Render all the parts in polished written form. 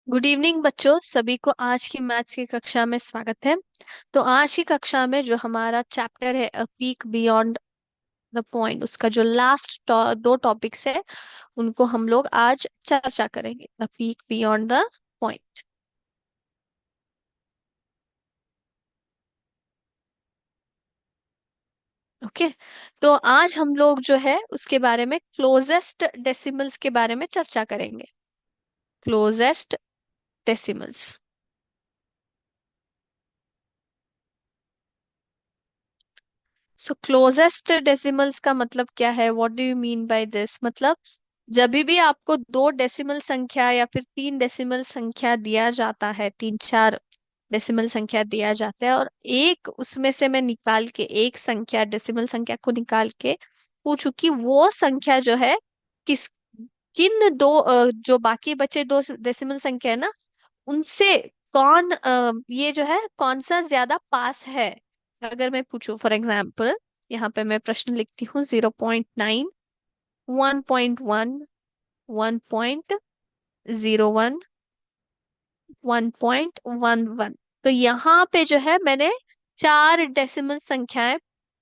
Good evening बच्चों, सभी को आज की मैथ्स की कक्षा में स्वागत है। तो आज की कक्षा में जो हमारा चैप्टर है अ पीक बियॉन्ड द पॉइंट, उसका जो लास्ट दो टॉपिक्स है उनको हम लोग आज चर्चा करेंगे। The peak beyond the point. Okay. तो आज हम लोग जो है उसके बारे में क्लोजेस्ट डेसिमल्स के बारे में चर्चा करेंगे। Closest decimals. So closest decimals का मतलब क्या है? What do you mean by this? मतलब जब भी आपको दो डेसिमल संख्या या फिर तीन डेसिमल संख्या दिया जाता है, तीन चार डेसिमल संख्या दिया जाता है, और एक उसमें से मैं निकाल के एक संख्या डेसिमल संख्या को निकाल के पूछूं कि वो संख्या जो है किस किन दो जो बाकी बचे दो डेसिमल संख्या है ना, उनसे कौन ये जो है कौन सा ज्यादा पास है। अगर मैं पूछूं फॉर एग्जाम्पल, यहाँ पे मैं प्रश्न लिखती हूँ 0.9, 1.1, 1.01, 1.11। तो यहाँ पे जो है मैंने चार डेसिमल संख्याएं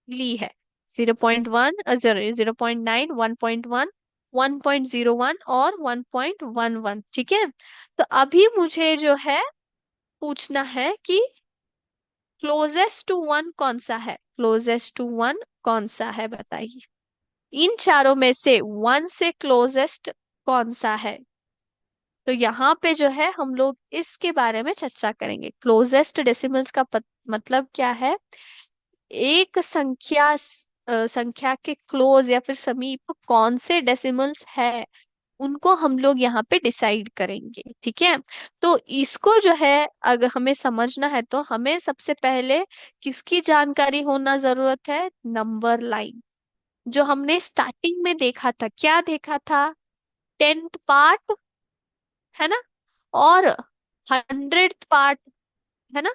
ली है। 0.1, 0.9, 1.1, 1.01 और 1.11। ठीक है। तो अभी मुझे जो है पूछना है कि क्लोजेस्ट टू वन कौन सा है। क्लोजेस्ट टू वन कौन सा है बताइए। इन चारों में से वन से क्लोजेस्ट कौन सा है? तो यहाँ पे जो है हम लोग इसके बारे में चर्चा करेंगे। क्लोजेस्ट डेसिमल्स का मतलब क्या है? एक संख्या के क्लोज या फिर समीप कौन से डेसिमल्स है, उनको हम लोग यहाँ पे डिसाइड करेंगे। ठीक है। तो इसको जो है अगर हमें समझना है तो हमें सबसे पहले किसकी जानकारी होना जरूरत है? Number line. जो हमने स्टार्टिंग में देखा था, क्या देखा था? टेंथ पार्ट, है ना, और हंड्रेड पार्ट, है ना।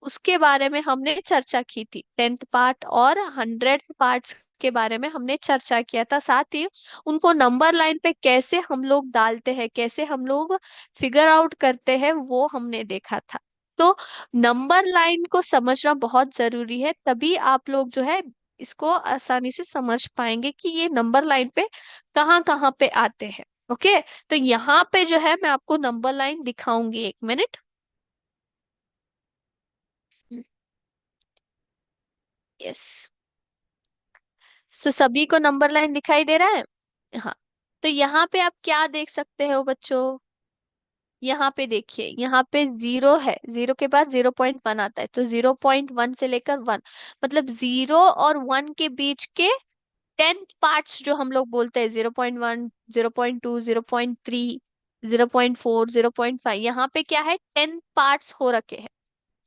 उसके बारे में हमने चर्चा की थी। टेंथ पार्ट और हंड्रेड पार्ट्स के बारे में हमने चर्चा किया था। साथ ही उनको नंबर लाइन पे कैसे हम लोग डालते हैं, कैसे हम लोग फिगर आउट करते हैं, वो हमने देखा था। तो नंबर लाइन को समझना बहुत जरूरी है, तभी आप लोग जो है इसको आसानी से समझ पाएंगे कि ये नंबर लाइन पे कहाँ कहाँ पे आते हैं। ओके। तो यहाँ पे जो है मैं आपको नंबर लाइन दिखाऊंगी, एक मिनट। यस। सो सभी को नंबर लाइन दिखाई दे रहा है? हाँ। तो यहाँ पे आप क्या देख सकते हो बच्चों? यहाँ पे देखिए, यहाँ पे जीरो है, जीरो के बाद 0.1 आता है, तो 0.1 से लेकर वन, मतलब जीरो और वन के बीच के टेंथ पार्ट्स जो हम लोग बोलते हैं, 0.1, 0.2, 0.3, 0.4, 0.5, यहाँ पे क्या है? टेंथ पार्ट्स हो रखे हैं।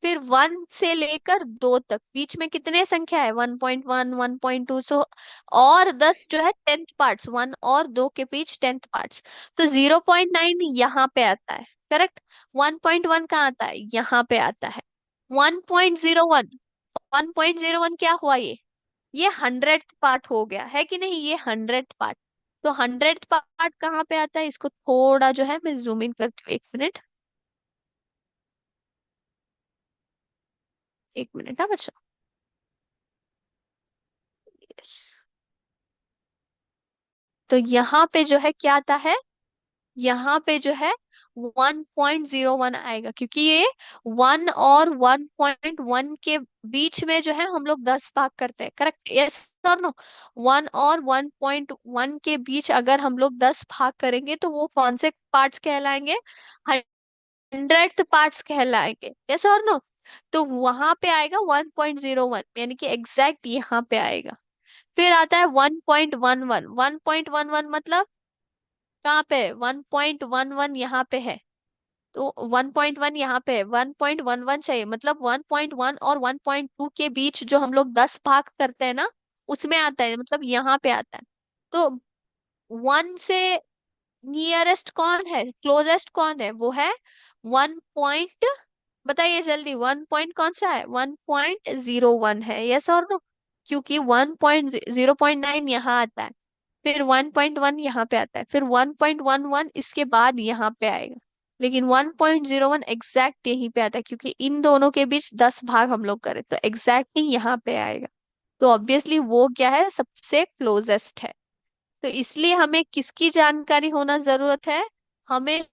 फिर वन से लेकर दो तक बीच में कितने संख्या है? 1.1, 1.2, सो और 10 जो है टेंथ पार्ट्स, वन और दो के बीच टेंथ पार्ट्स। तो 0.9 यहाँ पे आता है, करेक्ट। 1.1 कहाँ आता है? यहाँ पे आता है। 1.01, 1.01 क्या हुआ? ये हंड्रेड पार्ट हो गया है कि नहीं? ये हंड्रेड पार्ट। तो हंड्रेड पार्ट कहाँ पे आता है? इसको थोड़ा जो है मैं जूम इन करती हूँ, एक मिनट। एक मिनट, हाँ बच्चों। यस। तो यहाँ पे जो है क्या आता है? यहाँ पे जो है 1.01 आएगा, क्योंकि ये वन और 1.1 के बीच में जो है हम लोग 10 भाग करते हैं, करेक्ट? यस और नो? वन और 1.1 के बीच अगर हम लोग 10 भाग करेंगे तो वो कौन से पार्ट्स कहलाएंगे? हंड्रेड पार्ट्स कहलाएंगे। यस और नो? तो वहां पे आएगा 1.01, यानी कि एग्जैक्ट यहाँ पे आएगा। फिर आता है 1.11, 1.11 मतलब कहाँ पे है? 1.11 यहाँ पे है। तो 1.1 यहाँ पे है, 1.11 चाहिए, मतलब 1.1 और 1.2 के बीच जो हम लोग 10 भाग करते हैं ना, उसमें आता है, मतलब यहाँ पे आता है। तो वन से नियरेस्ट कौन है, क्लोजेस्ट कौन है? वो है वन पॉइंट, बताइए जल्दी। वन पॉइंट कौन सा है? 1.01 है। यस और नो? क्योंकि 1.0.9 यहाँ आता है, फिर 1.1 यहाँ पे आता है, फिर 1.11 इसके बाद यहाँ पे आएगा। लेकिन 1.01 एग्जैक्ट यहीं पे आता है, क्योंकि इन दोनों के बीच 10 भाग हम लोग करें तो एग्जैक्ट ही यहाँ पे आएगा। तो ऑब्वियसली वो क्या है, सबसे क्लोजेस्ट है। तो इसलिए हमें किसकी जानकारी होना जरूरत है, हमें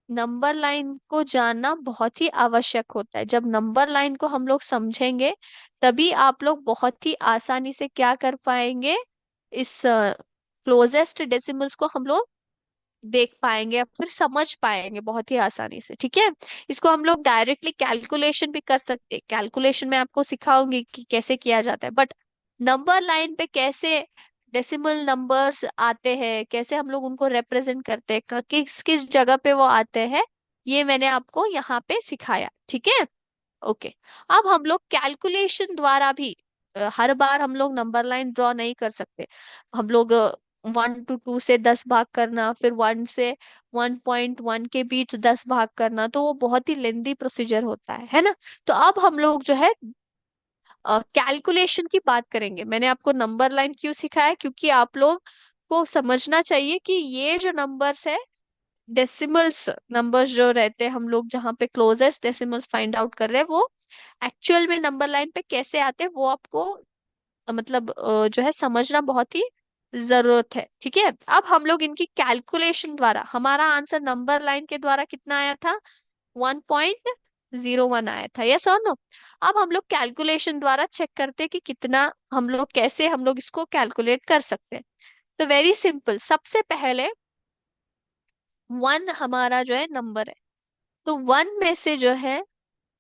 नंबर लाइन को जानना बहुत ही आवश्यक होता है। जब नंबर लाइन को हम लोग समझेंगे, तभी आप लोग बहुत ही आसानी से क्या कर पाएंगे, इस क्लोजेस्ट डेसिमल्स को हम लोग देख पाएंगे या फिर समझ पाएंगे बहुत ही आसानी से। ठीक है, इसको हम लोग डायरेक्टली कैलकुलेशन भी कर सकते हैं, कैलकुलेशन में आपको सिखाऊंगी कि कैसे किया जाता है, बट नंबर लाइन पे कैसे डेसिमल नंबर्स आते हैं, कैसे हम लोग उनको रिप्रेजेंट करते हैं, किस किस जगह पे वो आते हैं, ये मैंने आपको यहाँ पे सिखाया। ठीक है, ओके। अब हम लोग कैलकुलेशन द्वारा भी हर बार हम लोग नंबर लाइन ड्रॉ नहीं कर सकते। हम लोग 1 to 2 से 10 भाग करना, फिर 1 से 1.1 के बीच 10 भाग करना, तो वो बहुत ही लेंदी प्रोसीजर होता है ना। तो अब हम लोग जो है कैलकुलेशन की बात करेंगे। मैंने आपको नंबर लाइन क्यों सिखाया, क्योंकि आप लोग को समझना चाहिए कि ये जो नंबर्स है, डेसिमल्स नंबर्स जो रहते हैं, हम लोग जहाँ पे क्लोजेस्ट डेसिमल्स फाइंड आउट कर रहे हैं, वो एक्चुअल में नंबर लाइन पे कैसे आते हैं, वो आपको मतलब जो है समझना बहुत ही जरूरत है। ठीक है, अब हम लोग इनकी कैलकुलेशन द्वारा, हमारा आंसर नंबर लाइन के द्वारा कितना आया था, 1.01 आया था, यस और नो। अब हम लोग कैलकुलेशन द्वारा चेक करते हैं कि कितना, हम लोग कैसे हम लोग इसको कैलकुलेट कर सकते हैं। तो वेरी सिंपल, सबसे पहले 1 हमारा जो है नंबर है, तो 1 में से जो है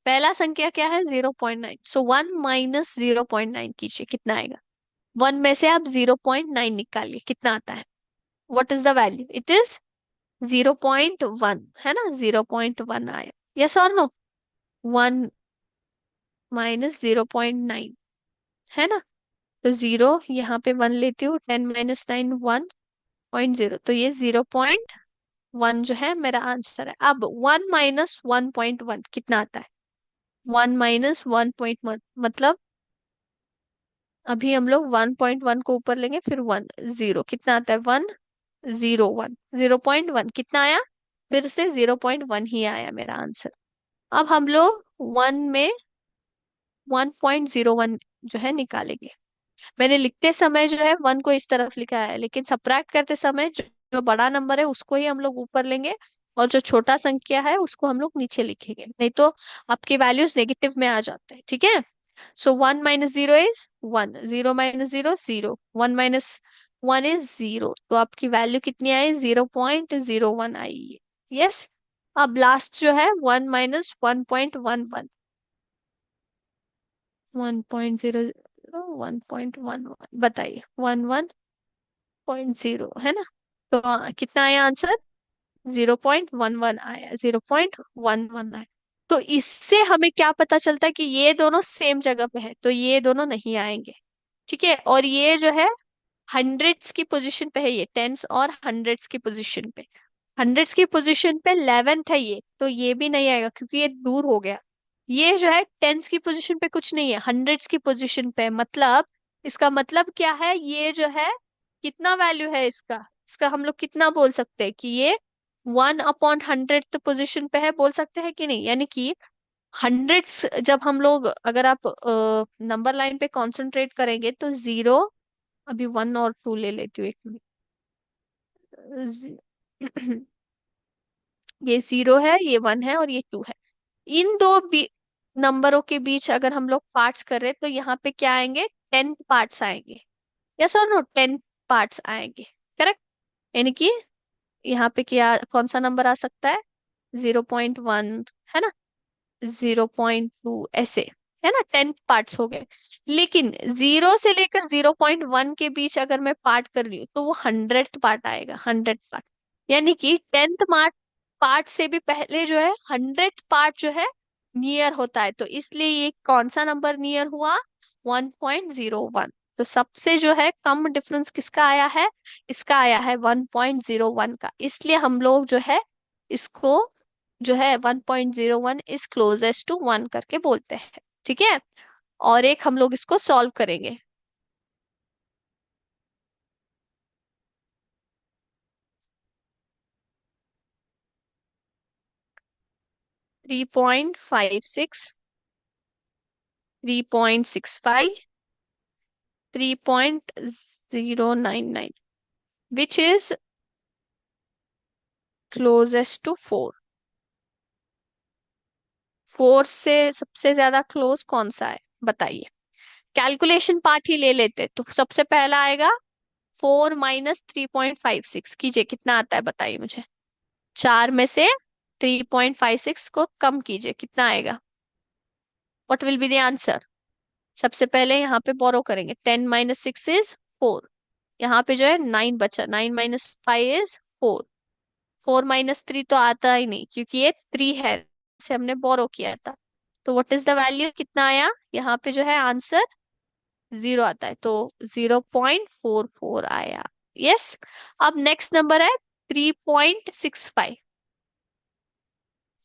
पहला संख्या क्या है, 0.9, सो 1 - 0.9 कीजिए, कितना आएगा। 1 में से आप 0.9 निकालिए, कितना आता है, what is the value, it is 0.1, है ना, 0.1 आया, यस और नो। 1 - 0.9, है ना। तो जीरो, यहाँ पे 1 लेती हूँ, 10 - 9 1.0, तो ये 0.1 जो है मेरा आंसर है। अब 1 - 1.1 कितना आता है, 1 - 1.1 मतलब, अभी हम लोग 1.1 को ऊपर लेंगे, फिर 1 0, कितना आता है, 1 0 1, 0.1 कितना आया, फिर से 0.1 ही आया मेरा आंसर। अब हम लोग 1 में 1.01 जो है निकालेंगे। मैंने लिखते समय जो है 1 को इस तरफ लिखा है, लेकिन सब्ट्रैक्ट करते समय जो बड़ा नंबर है उसको ही हम लोग ऊपर लेंगे, और जो छोटा संख्या है उसको हम लोग नीचे लिखेंगे, नहीं तो आपके वैल्यूज नेगेटिव में आ जाते हैं। ठीक है, सो 1 - 0 इज 1, 0 - 0 0, 1 - 1 इज 0, तो आपकी वैल्यू कितनी आई, 0.01 आई। यस, अब लास्ट जो है 1 - 1.11, 1.0, 1.11 बताइए, 11.0 है ना। तो कितना आया आंसर, 0.11 आया, 0.11 आया। तो इससे हमें क्या पता चलता है कि ये दोनों सेम जगह पे है, तो ये दोनों नहीं आएंगे। ठीक है, और ये जो है हंड्रेड्स की पोजीशन पे है, ये टेंस और हंड्रेड्स की पोजीशन पे, हंड्रेड्स की पोजीशन पे 11th है ये, तो ये भी नहीं आएगा क्योंकि ये दूर हो गया। ये जो है टेंस की पोजीशन पे कुछ नहीं है, हंड्रेड्स की पोजीशन पे है। मतलब इसका मतलब क्या है, ये जो है कितना वैल्यू है इसका, इसका हम लोग कितना बोल सकते हैं कि ये 1/100 तो पोजीशन पे है, बोल सकते हैं कि नहीं, यानी कि हंड्रेड्स जब हम लोग, अगर आप नंबर लाइन पे कंसंट्रेट करेंगे तो जीरो, अभी 1 और 2 ले लेती हूँ, एक मिनट। ये 0 है, ये 1 है और ये 2 है। इन दो नंबरों के बीच अगर हम लोग पार्ट्स करें तो यहाँ पे क्या आएंगे, 10 पार्ट्स आएंगे, यस और नो, 10 पार्ट्स आएंगे, करेक्ट। यानी कि यहाँ पे क्या, कौन सा नंबर आ सकता है, 0.1, है ना, 0.2, ऐसे, है ना, 10 पार्ट्स हो गए। लेकिन 0 से लेकर 0.1 के बीच अगर मैं पार्ट कर रही हूँ तो वो 100th पार्ट आएगा, 100 पार्ट। यानी कि 10th पार्ट से भी पहले जो है 100 पार्ट जो है नियर होता है, तो इसलिए ये कौन सा नंबर नियर हुआ, 1.01। तो सबसे जो है कम डिफरेंस किसका आया है, इसका आया है 1.01 का, इसलिए हम लोग जो है इसको जो है 1.01 इज क्लोजेस्ट टू 1 करके बोलते हैं। ठीक है, और एक हम लोग इसको सॉल्व करेंगे। 3.56, 3.65, 3.099, which is closest to 4। 4 से सबसे ज्यादा क्लोज कौन सा है, बताइए। कैलकुलेशन पार्ट ही ले लेते तो सबसे पहला आएगा 4 - 3.56, कीजिए कितना आता है बताइए मुझे। 4 में से 3.56 को कम कीजिए, कितना आएगा। What will be the answer. सबसे पहले यहाँ पे बोरो करेंगे, 10 - 6 इज 4। यहाँ पे जो है 9 बचा, 9 - 5 इज 4। 4 - 3 तो आता ही नहीं क्योंकि ये 3 है, से हमने बोरो किया था। तो व्हाट इज द वैल्यू, कितना आया यहाँ पे जो है आंसर 0 आता है, तो 0.44 आया। यस। अब नेक्स्ट नंबर है 3.65।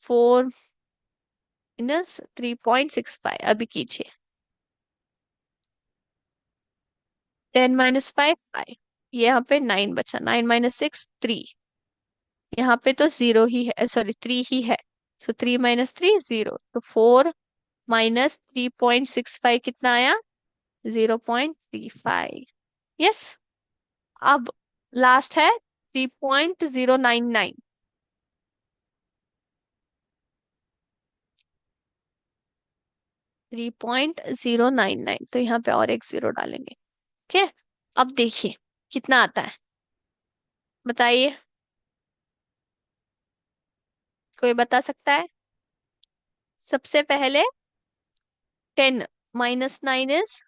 4 - 3.65 अभी कीजिए। 10 - 5 5। यहाँ पे 9 बचा, 9 - 6 3। यहाँ पे तो 0 ही है, सॉरी 3 ही है। सो 3 - 3 0, तो 4 - 3.65 कितना आया, 0.35। यस। अब लास्ट है 3.099। 3.099, तो यहाँ पे और एक जीरो डालेंगे। ठीक है। अब देखिए कितना आता है, बताइए। कोई बता सकता है। सबसे पहले 10 - 9 इज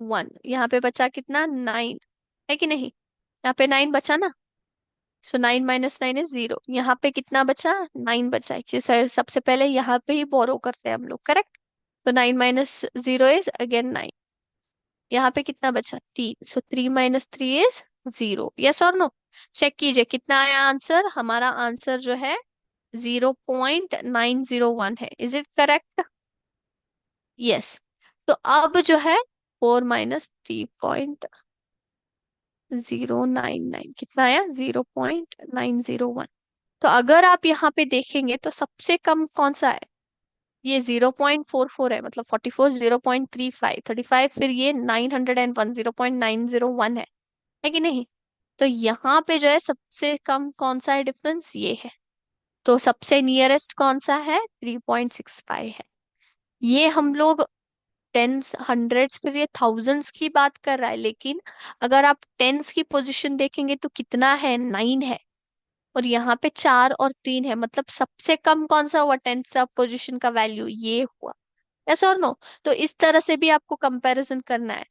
1। यहाँ पे बचा कितना, 9, है कि नहीं। यहाँ पे 9 बचा ना। सो 9 - 9 इज 0। यहाँ पे कितना बचा, 9 बचा है, सबसे पहले यहाँ पे ही बोरो करते हैं हम लोग, करेक्ट। तो 9 - 0 इज अगेन 9। यहाँ पे कितना बचा, 3। सो 3 - 3 इज 0। यस और नो। चेक कीजिए कितना आया आंसर। हमारा आंसर जो है 0.901 है। Is it correct. यस। तो अब जो है 4 - 3.099 कितना आया, 0.901। तो अगर आप यहाँ पे देखेंगे तो सबसे कम कौन सा है, ये 0.44 है, मतलब 44, 0.35, 35, फिर ये 901, 0.901 है कि नहीं। तो यहाँ पे जो है सबसे कम कौन सा है, डिफरेंस ये है। तो सबसे नियरेस्ट कौन सा है, 3.65 है। ये हम लोग टेंस, हंड्रेड्स, फिर ये थाउजेंड्स की बात कर रहा है, लेकिन अगर आप टेंस की पोजीशन देखेंगे तो कितना है, 9 है। और यहाँ पे 4 और 3 है, मतलब सबसे कम कौन सा हुआ, टेंथ पोजीशन का वैल्यू ये हुआ। यस और नो। तो इस तरह से भी आपको कंपैरिजन करना है।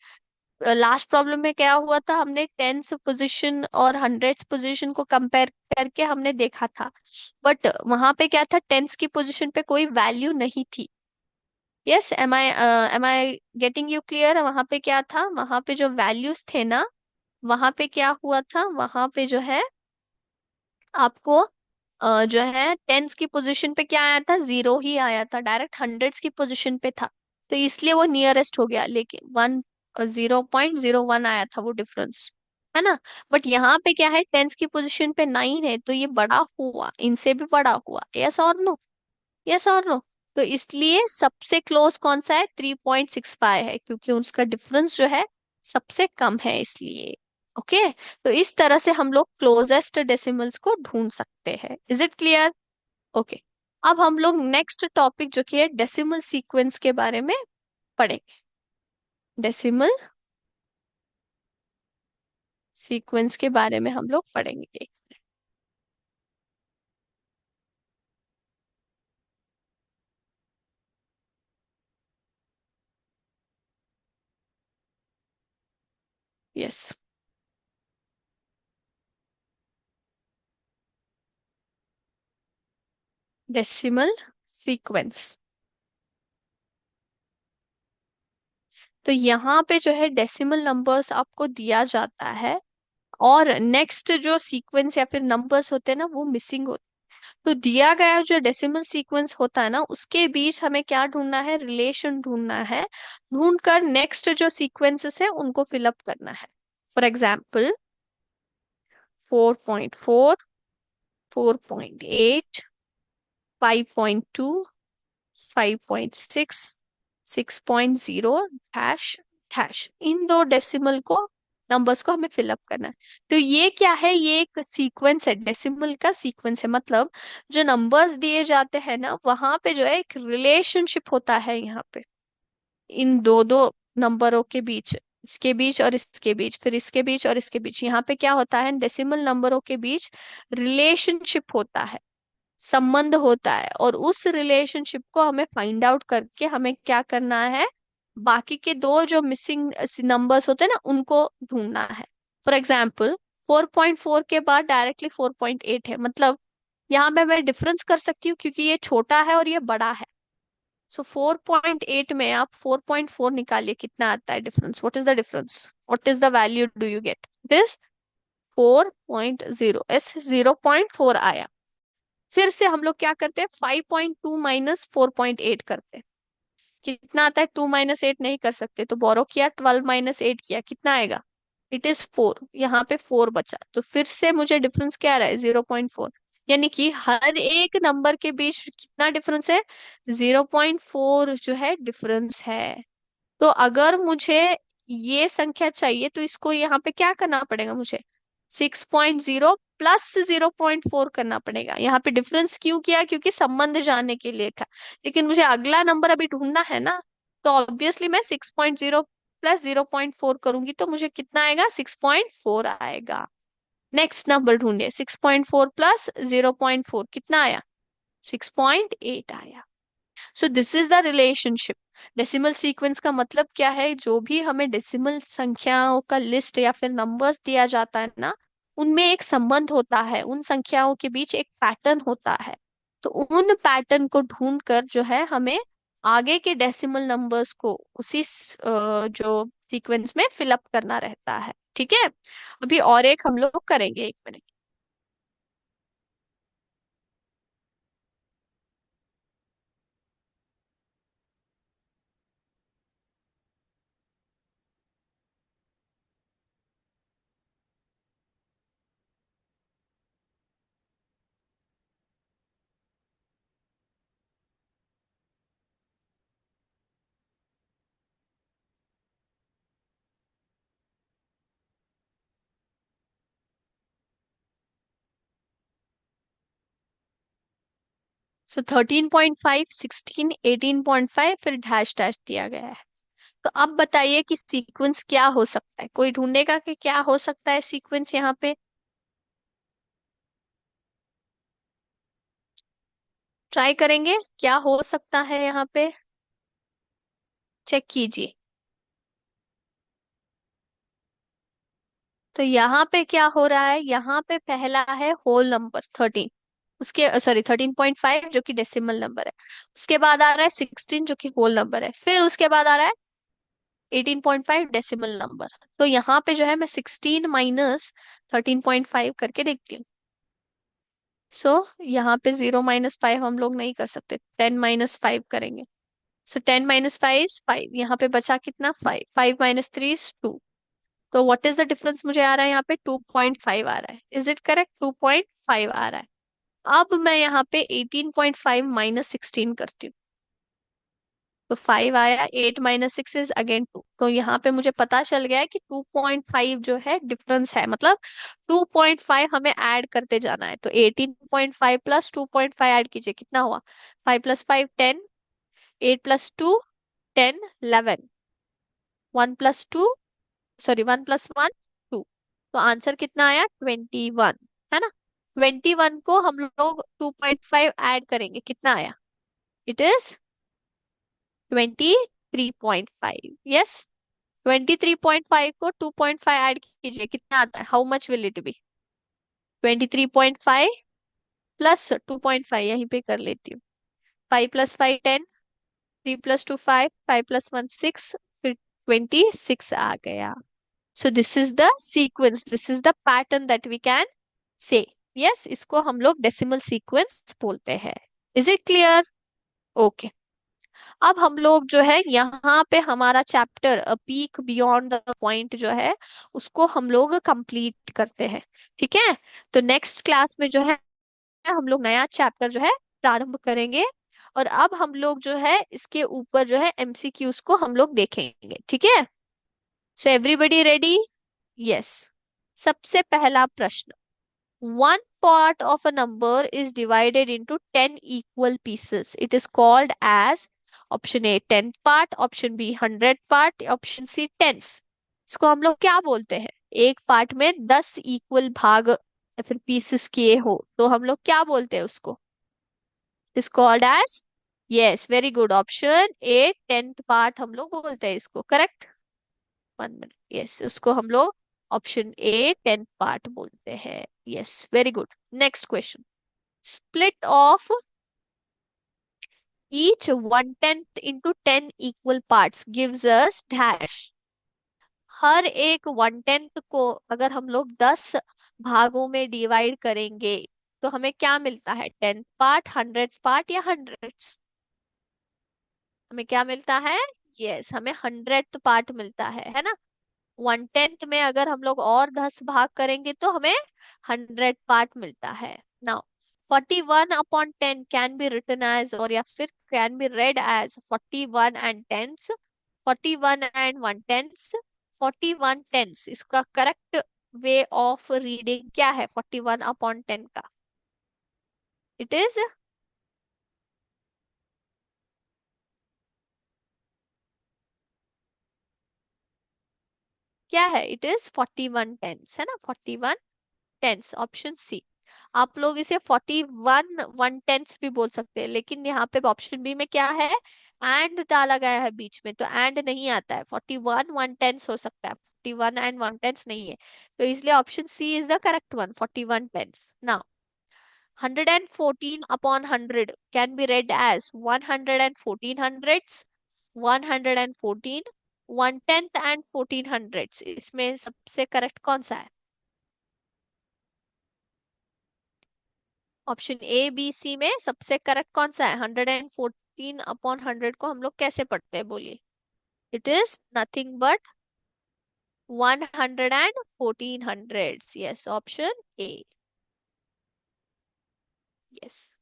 लास्ट प्रॉब्लम में क्या हुआ था, हमने टेंथ पोजीशन और हंड्रेड्स पोजीशन को कंपेयर करके हमने देखा था, बट वहां पे क्या था, टेंथ की पोजीशन पे कोई वैल्यू नहीं थी। Yes, am I getting you clear. वहां पे क्या था, वहां पे जो वैल्यूज थे ना, वहां पे क्या हुआ था, वहां पे जो है आपको जो है टेंस की पोजीशन पे क्या आया था, 0 ही आया था, डायरेक्ट हंड्रेड्स की पोजीशन पे था। तो इसलिए वो नियरेस्ट हो गया, लेकिन 0.01 आया था वो डिफरेंस, है ना। बट यहाँ पे क्या है, टेंस की पोजीशन पे 9 है, तो ये बड़ा हुआ, इनसे भी बड़ा हुआ। यस और नो। यस और नो। तो इसलिए सबसे क्लोज कौन सा है, 3.65 है, क्योंकि उसका डिफरेंस जो है सबसे कम है, इसलिए। ओके। तो इस तरह से हम लोग क्लोजेस्ट डेसिमल्स को ढूंढ सकते हैं। Is it clear. ओके। अब हम लोग नेक्स्ट टॉपिक जो कि है डेसिमल सीक्वेंस के बारे में पढ़ेंगे। डेसिमल सीक्वेंस के बारे में हम लोग पढ़ेंगे। यस। Decimal sequence. तो यहाँ पे जो है डेसिमल नंबर्स आपको दिया जाता है, और नेक्स्ट जो सीक्वेंस या फिर नंबर्स होते हैं ना, वो मिसिंग होते हैं। तो दिया गया जो डेसिमल सीक्वेंस होता है ना, उसके बीच हमें क्या ढूंढना है, रिलेशन ढूंढना है। ढूंढकर नेक्स्ट जो सीक्वेंसेस है उनको फिलअप करना है। फॉर एग्जाम्पल 4.4, 4.8, 5.2, 5.6, 6.0 डैश डैश, इन दो डेसिमल को नंबर्स को हमें फिलअप करना है। तो ये क्या है, ये एक सीक्वेंस है, डेसिमल का सीक्वेंस है। मतलब जो नंबर्स दिए जाते हैं ना, वहां पे जो है एक रिलेशनशिप होता है यहाँ पे, इन दो दो नंबरों के बीच, इसके बीच और इसके बीच, फिर इसके बीच और इसके बीच। यहाँ पे क्या होता है, डेसिमल नंबरों के बीच रिलेशनशिप होता है, संबंध होता है, और उस रिलेशनशिप को हमें फाइंड आउट करके हमें क्या करना है, बाकी के दो जो मिसिंग नंबर्स होते हैं ना, उनको ढूंढना है। फॉर एग्जाम्पल 4.4 के बाद डायरेक्टली 4.8 है, मतलब यहाँ पे मैं डिफरेंस कर सकती हूँ क्योंकि ये छोटा है और ये बड़ा है। सो 4.8 में आप 4.4 निकालिए, कितना आता है difference, what is the difference, what is the value do you get, it is 4.0, S 0.4 आया। फिर से हम लोग क्या करते हैं, 5.2 माइनस 4.8 करते हैं, कितना आता है, 2 माइनस 8 नहीं कर सकते तो बोरो किया, 12 माइनस 8 किया, कितना आएगा, इट इज 4। यहाँ पे 4 बचा, तो फिर से मुझे डिफरेंस क्या आ रहा है, 0.4। यानी कि हर एक नंबर के बीच कितना डिफरेंस है, 0.4 जो है डिफरेंस है। तो अगर मुझे ये संख्या चाहिए तो इसको यहाँ पे क्या करना पड़ेगा मुझे, 6.0 प्लस 0.4 करना पड़ेगा। यहाँ पे डिफरेंस क्यों किया, क्योंकि संबंध जानने के लिए था। लेकिन मुझे अगला नंबर अभी ढूंढना है ना, तो ऑब्वियसली मैं 6.0 प्लस 0.4 करूंगी, तो मुझे कितना आएगा, 6.4 आएगा। नेक्स्ट नंबर ढूंढिए, 6.4 प्लस 0.4 कितना आया, 6.8 आया। सो this is the relationship. Decimal sequence का मतलब क्या है, जो भी हमें डेसिमल संख्याओं का लिस्ट या फिर नंबर्स दिया जाता है ना, उनमें एक संबंध होता है, उन संख्याओं के बीच एक पैटर्न होता है। तो उन पैटर्न को ढूंढ कर जो है हमें आगे के डेसिमल नंबर्स को उसी जो सीक्वेंस में फिलअप करना रहता है। ठीक है, अभी और एक हम लोग करेंगे, एक मिनट। सो 13.5, 16, 18.5, फिर डैश डैश दिया गया है। तो अब बताइए कि सीक्वेंस क्या हो सकता है, कोई ढूंढेगा कि क्या हो सकता है सीक्वेंस यहाँ पे, ट्राई करेंगे क्या हो सकता है यहाँ पे, चेक कीजिए। तो यहाँ पे क्या हो रहा है, यहाँ पे पहला है होल नंबर 13, उसके सॉरी 13.5 जो कि डेसिमल नंबर है, उसके बाद आ रहा है 16 जो कि होल नंबर है, फिर उसके बाद आ रहा है 18.5 डेसिमल नंबर। तो यहाँ पे जो है मैं 16 माइनस 13.5 करके देखती हूँ। सो यहाँ पे 0 - 5 हम लोग नहीं कर सकते, 10 - 5 करेंगे। सो 10 - 5 इज 5, यहाँ पे बचा कितना, 5, 5 - 3 इज 2। तो व्हाट इज द डिफरेंस मुझे आ रहा है यहाँ पे, 2.5 आ रहा है, इज इट करेक्ट, 2.5 आ रहा है। अब मैं यहाँ पे 18.5 माइनस 16 करती हूँ, तो 5 आया, 8 - 6 इज अगेन 2। तो यहाँ पे मुझे पता चल गया है कि 2.5 जो है डिफरेंस है, मतलब 2.5 हमें ऐड करते जाना है। तो 18.5 प्लस 2.5 ऐड कीजिए, कितना हुआ, 5 + 5 10, 8 + 2 10, 11, 1 + 2 सॉरी 1 + 1 2। तो आंसर कितना आया, 21, है ना। 21 को हम लोग 2.5 ऐड करेंगे, कितना आया, इट इज 23.5, यस। 23.5 को 2.5 ऐड कीजिए, कितना आता है, how much will it be, 23.5 plus 2.5, यहीं पे कर लेती हूँ, 5 + 5 10, 3 + 2 5, 5 + 1 6, फिर 26 आ गया। So this is the sequence, this is the pattern that we can say, yes, इसको हम लोग डेसिमल सीक्वेंस बोलते हैं। Is it clear, okay. अब हम लोग जो है यहाँ पे हमारा chapter a peek beyond the point जो है उसको हम लोग कंप्लीट करते हैं। ठीक है, तो नेक्स्ट क्लास में जो है हम लोग नया चैप्टर जो है प्रारंभ करेंगे। और अब हम लोग जो है इसके ऊपर जो है एमसीक्यूज को हम लोग देखेंगे, ठीक है। So everybody ready? यस। सबसे पहला प्रश्न, one part of a number is divided into 10 equal pieces, it is called as, option A 10th part, option B 100th part, option C tenths. इसको हम लोग क्या बोलते हैं? एक पार्ट में 10 इक्वल भाग या फिर पीसेस किए हो तो हम लोग क्या बोलते हैं उसको? Is called as, yes very good, option A 10th part हम लोग बोलते हैं इसको, करेक्ट। 1 मिनट, यस, उसको हम लोग ऑप्शन ए 10th पार्ट बोलते हैं। Yes very good. Next question, split of each 1/10 into 10 equal parts gives us dash। हर एक 1/10 को अगर हम लोग 10 भागों में डिवाइड करेंगे तो हमें क्या मिलता है? 10th पार्ट, 100th पार्ट या हंड्रेड्स? हमें क्या मिलता है? यस, हमें 100th पार्ट मिलता है ना। 1/10 में अगर हम लोग और 10 भाग करेंगे तो हमें 100 पार्ट मिलता है। Now 41/10 can be written as, और या फिर can be read as 41 and tenths, 41 and 1/10, 41 tenths. इसका करेक्ट वे ऑफ रीडिंग क्या है 41/10 का? इट इज, क्या है? इट इज 41 टेंस, है ना, 41 टेंस, ऑप्शन सी। आप लोग इसे 41 1/10 भी बोल सकते हैं, लेकिन यहाँ पे ऑप्शन बी में क्या है? एंड डाला गया है बीच में, तो एंड नहीं आता है। 41 1/10 हो सकता है, 41 and 1/10 नहीं है। तो इसलिए option C is the correct one, 41 tenths. Now 114/100 can be read as 114 hundreds, 114, 1/10 and 14 hundreds। इसमें सबसे करेक्ट कौन सा है? ऑप्शन ए बी सी में सबसे करेक्ट कौन सा है? 114/100 को हम लोग कैसे पढ़ते हैं, बोलिए? It is nothing but 114 hundreds। Yes, option A. Yes,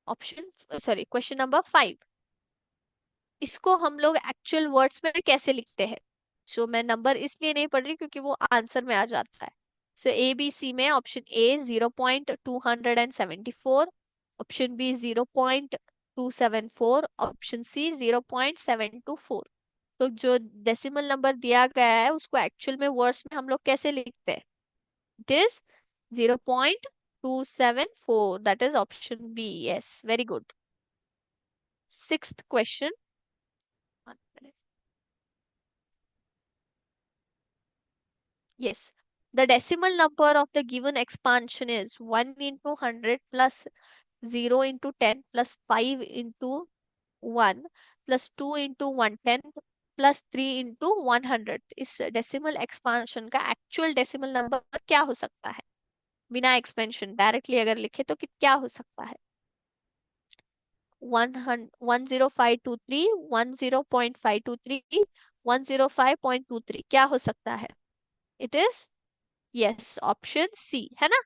option, sorry, question number 5, इसको हम लोग एक्चुअल वर्ड्स में कैसे लिखते हैं? सो मैं नंबर इसलिए नहीं पढ़ रही क्योंकि वो आंसर में आ जाता है। सो ए बी सी में option A 0.274, option B 0.274, option C 0.724। तो जो डेसिमल नंबर दिया गया है उसको एक्चुअल में वर्ड्स में हम लोग कैसे लिखते हैं? It is 0.274, that is option B. Yes very good. Sixth question, yes, the decimal number of the given expansion is 1 into 100 plus 0 into 10 plus 5 into 1 plus 2 into 1/10 plus 3 into 100। इस decimal expansion का actual decimal number क्या हो सकता है? बिना expansion directly अगर लिखे तो क्या हो सकता है? 10523, 10.523, 105.23, क्या हो सकता है? It is, yes, option C, है ना।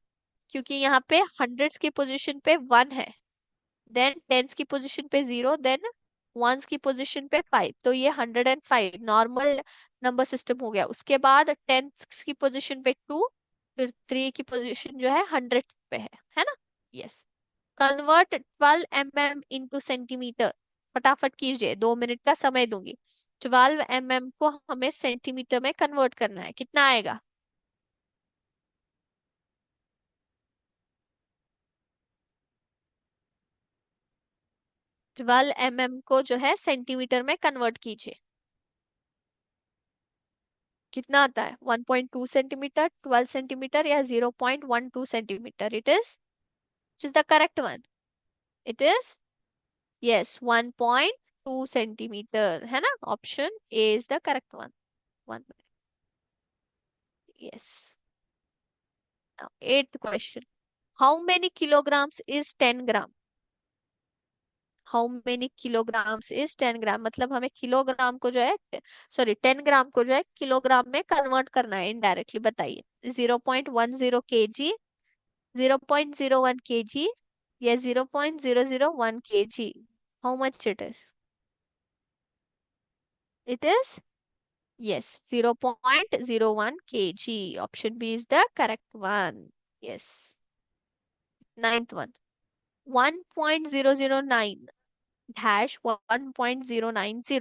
क्योंकि यहाँ पे हंड्रेड्स की पोजीशन पे 1 है, देन टेंस की पोजीशन पे 0, देन वंस की पोजीशन पे 5, तो ये 105 नॉर्मल नंबर सिस्टम हो गया। उसके बाद टेंस की पोजीशन पे 2, फिर 3 की पोजीशन जो है 100 पे है ना। Yes. Convert 12 mm into centimetre, फटाफट कीजिए, 2 मिनट का समय दूंगी। 12 mm को हमें सेंटीमीटर में कन्वर्ट करना है, कितना आएगा? 12 mm को जो है सेंटीमीटर में कन्वर्ट कीजिए, कितना आता है? 1.2 सेंटीमीटर, 12 सेंटीमीटर या 0.12 centimetre? It is the correct one. It is, yes, 1.2 centimetre, है ना। Option A is the correct one. 1 minute, yes. Eighth question, how many kilograms is 10 gram? How many kilograms is 10 ग्राम, मतलब हमें kilogram को जो है, sorry 10 ग्राम को जो है किलोग्राम में कन्वर्ट करना है इनडायरेक्टली, बताइए। 0.10 kg, 0.01 kg, ये 0.001 kg. How much it is? It is, yes, 0.01 kg. Option B is the correct one. Yes. Ninth one. 1.009 dash 1.090.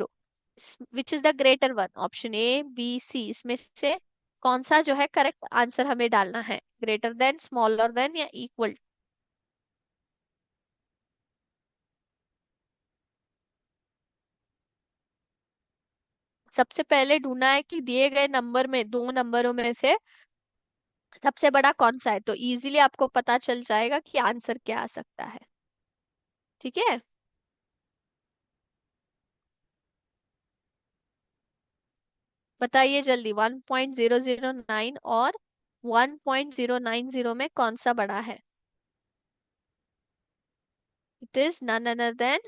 Which is the greater one? Option A, B, C, इसमें से कौन सा जो है correct answer हमें डालना है? ग्रेटर देन, स्मॉलर देन, या इक्वल? सबसे पहले ढूंढना है कि दिए गए नंबर में, दो नंबरों में से सबसे बड़ा कौन सा है, तो इजीली आपको पता चल जाएगा कि आंसर क्या आ सकता है। ठीक है, बताइए जल्दी। 1.009 और 1.090 में कौन सा बड़ा है? It is none other than,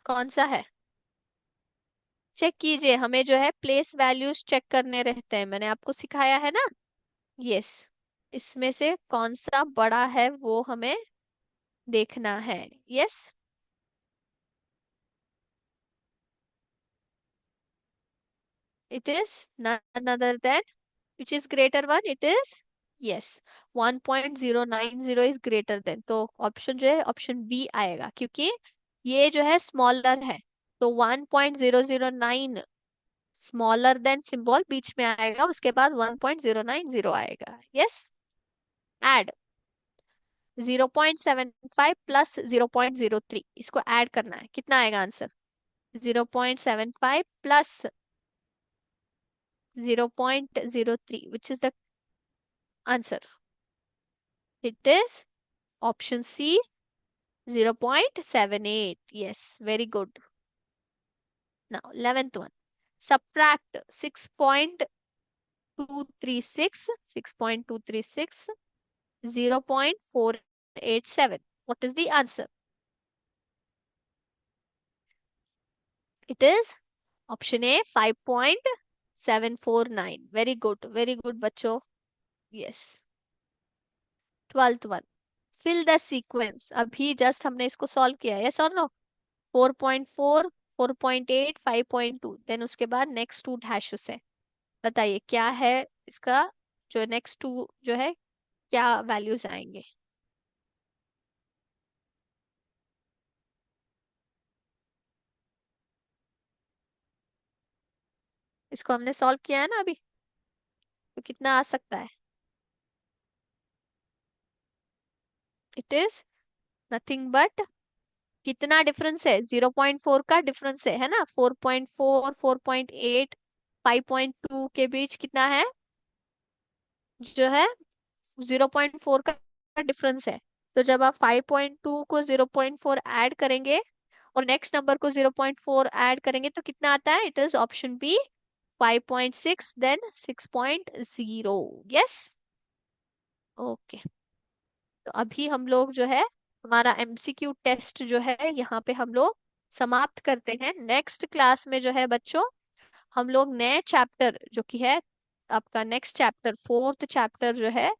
कौन सा है? चेक कीजिए, हमें जो है प्लेस वैल्यूज चेक करने रहते हैं, मैंने आपको सिखाया है ना। यस, इसमें से कौन सा बड़ा है वो हमें देखना है। Yes, it is none other than, which is greater one, it is, yes, 1.090 is greater than, तो ऑप्शन जो है ऑप्शन बी आएगा, क्योंकि ये जो है स्मॉलर है। तो 1.009 स्मॉलर देन सिंबल बीच में आएगा, उसके बाद 1.090 आएगा। यस, एड 0.75 प्लस 0.03, इसको ऐड करना है, कितना आएगा answer? 0.75 plus 0.03, which is the answer? It is option C, 0.78. Yes, very good. Now, 11th one. Subtract 6.236, 6.236, 0.487. What is the answer? It is option A, 5.749. Very good, very good, बच्चों. Yes. 12th one. Fill the sequence. अभी just हमने इसको solve किया, yes or no? 4.4, 4.8, 5.2, then उसके बाद next to dash से बताइए क्या है इसका, जो नेक्स्ट टू जो है क्या वैल्यूज आएंगे? इसको हमने सॉल्व किया है ना अभी, तो कितना आ सकता है? इट इज नथिंग बट, कितना डिफरेंस है? 0.4 का डिफरेंस है ना? 4.4, 4.8, 5.2 के बीच कितना है जो है? 0.4 का डिफरेंस है। तो जब आप 5.2 को 0.4 ऐड करेंगे और नेक्स्ट नंबर को 0.4 ऐड करेंगे तो कितना आता है? It is option B, 5.6 then 6.0। Yes, okay. तो अभी हम लोग जो है हमारा एमसीक्यू टेस्ट जो है यहाँ पे हम लोग समाप्त करते हैं। नेक्स्ट क्लास में जो है बच्चों हम लोग नए चैप्टर जो कि है आपका नेक्स्ट चैप्टर, फोर्थ चैप्टर जो है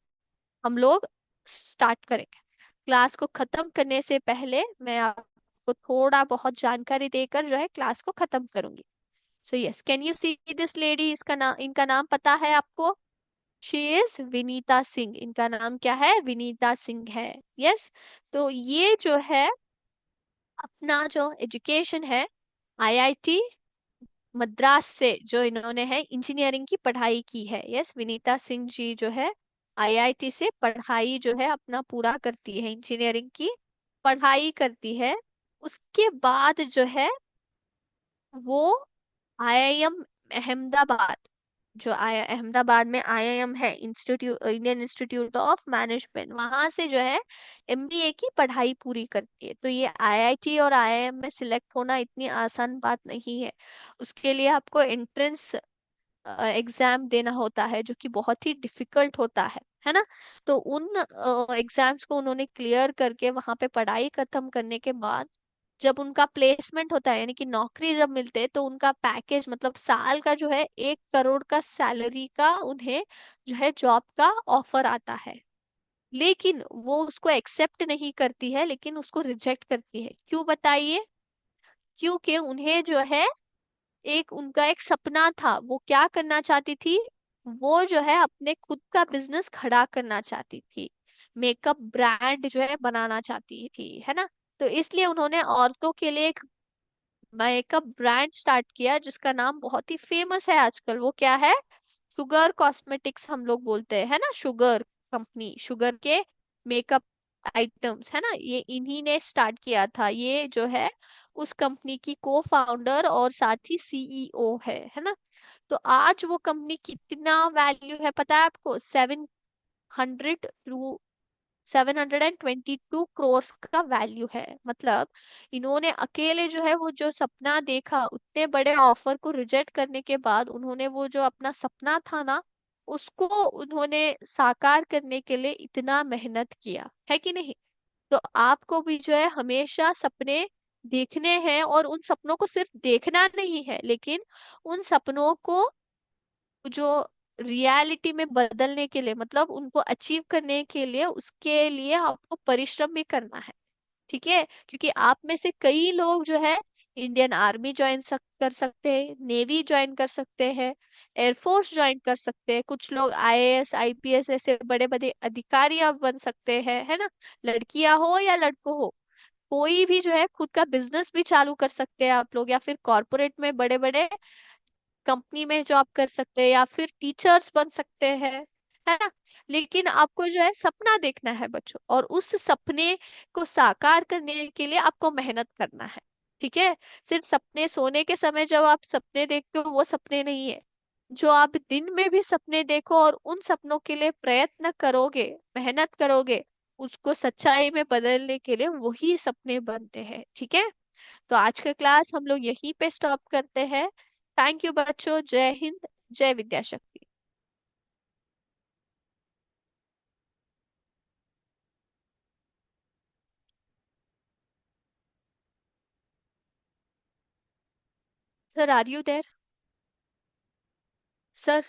हम लोग स्टार्ट करेंगे। क्लास को खत्म करने से पहले मैं आपको थोड़ा बहुत जानकारी देकर जो है क्लास को खत्म करूंगी। So yes, can you see this lady? इसका नाम, इनका नाम पता है आपको? She is Vinita Singh. इनका नाम क्या है? विनीता सिंह है। यस, तो ये जो है अपना जो एजुकेशन है आईआईटी मद्रास से जो इन्होंने है इंजीनियरिंग की पढ़ाई की है। यस, विनीता सिंह जी जो है आईआईटी से पढ़ाई जो है अपना पूरा करती है, इंजीनियरिंग की पढ़ाई करती है। उसके बाद जो है वो आईआईएम अहमदाबाद, जो अहमदाबाद में आईआईएम है, institute, Indian institute of management, वहां से जो है एमबीए की पढ़ाई पूरी करती है। तो ये आईआईटी और आईआईएम में सिलेक्ट होना इतनी आसान बात नहीं है, उसके लिए आपको एंट्रेंस एग्जाम देना होता है जो कि बहुत ही डिफिकल्ट होता है ना? तो उन एग्जाम्स को उन्होंने क्लियर करके वहां पे पढ़ाई खत्म करने के बाद जब उनका प्लेसमेंट होता है, यानी कि नौकरी जब मिलते हैं, तो उनका पैकेज मतलब साल का जो है 1 करोड़ का सैलरी का उन्हें जो है जॉब का ऑफर आता है। लेकिन वो उसको एक्सेप्ट नहीं करती है, लेकिन उसको रिजेक्ट करती है। क्यों बताइए? क्योंकि उन्हें जो है एक उनका एक सपना था, वो क्या करना चाहती थी, वो जो है अपने खुद का बिजनेस खड़ा करना चाहती थी, मेकअप ब्रांड जो है बनाना चाहती थी, है ना। तो इसलिए उन्होंने औरतों के लिए एक मेकअप ब्रांड स्टार्ट किया जिसका नाम बहुत ही फेमस है आजकल। वो क्या है? शुगर कॉस्मेटिक्स हम लोग बोलते हैं, है ना, शुगर कंपनी, शुगर के मेकअप आइटम्स, है ना, ये इन्हीं ने स्टार्ट किया था। ये जो है उस कंपनी की को फाउंडर और साथ ही सीईओ है ना। तो आज वो कंपनी कितना वैल्यू है पता है आपको? 722 करोड़ का वैल्यू है। मतलब इन्होंने अकेले जो है वो जो सपना देखा, उतने बड़े ऑफर को रिजेक्ट करने के बाद उन्होंने वो जो अपना सपना था ना, उसको उन्होंने साकार करने के लिए इतना मेहनत किया है कि नहीं। तो आपको भी जो है हमेशा सपने देखने हैं, और उन सपनों को सिर्फ देखना नहीं है, लेकिन उन सपनों को जो रियलिटी में बदलने के लिए, मतलब उनको अचीव करने के लिए, उसके लिए आपको परिश्रम भी करना है। ठीक है, क्योंकि आप में से कई लोग जो है इंडियन आर्मी कर सकते हैं, नेवी ज्वाइन कर सकते हैं, एयरफोर्स ज्वाइन कर सकते हैं, कुछ लोग आईएएस आईपीएस ऐसे बड़े बड़े अधिकारी आप बन सकते हैं, है ना। लड़कियां हो या लड़कों हो, कोई भी जो है खुद का बिजनेस भी चालू कर सकते हैं आप लोग, या फिर कॉरपोरेट में बड़े बड़े कंपनी में जॉब कर सकते हैं, या फिर टीचर्स बन सकते हैं, है ना। लेकिन आपको जो है सपना देखना है बच्चों, और उस सपने को साकार करने के लिए आपको मेहनत करना है। ठीक है। सिर्फ सपने, सोने के समय जब आप सपने देखते हो वो सपने नहीं है। जो आप दिन में भी सपने देखो और उन सपनों के लिए प्रयत्न करोगे, मेहनत करोगे, उसको सच्चाई में बदलने के लिए, वही सपने बनते हैं। ठीक है। तो आज का क्लास हम लोग यहीं पे स्टॉप करते हैं। थैंक यू बच्चों। जय हिंद। जय Vidyashakti. Sir are you there? Sir.